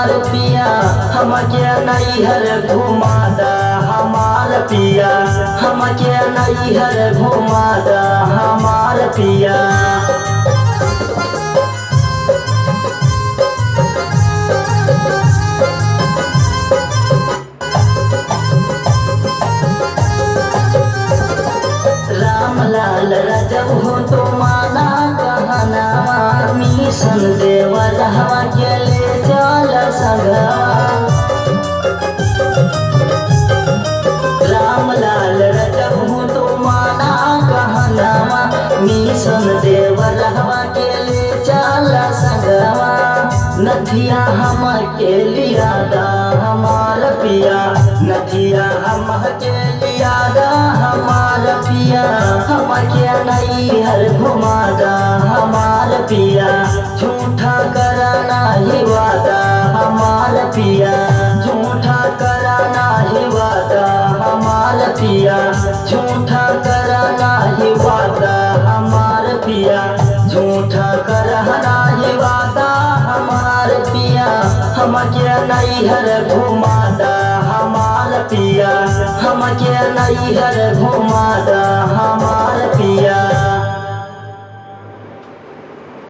हमार पिया हमके नैहर घुमादा हमार पिया हमके नैहर घुमादा हमार पिया। राम लाल रजब हो तो माना कहनावा मिशन देवर हवा के ले चल संगवा। राम लाल रजब हो तो माना कहनावा मिशन देवर हवा के ले चल संगवा। नथिया हम के लिया दा हमार पिया नथिया हम के लिया दा हमार पिया हमके नैहर घुमादा हमार पिया। झूठा कराना ही वादा हमार पिया झूठा कराना ही वादा हमार पिया झूठा कराना ही वादा हमार पिया झूठा कराना ही वादा हमार पिया हमके नैहर घुमादा हमार पिया हमके नैहर घुमादा हमार पिया।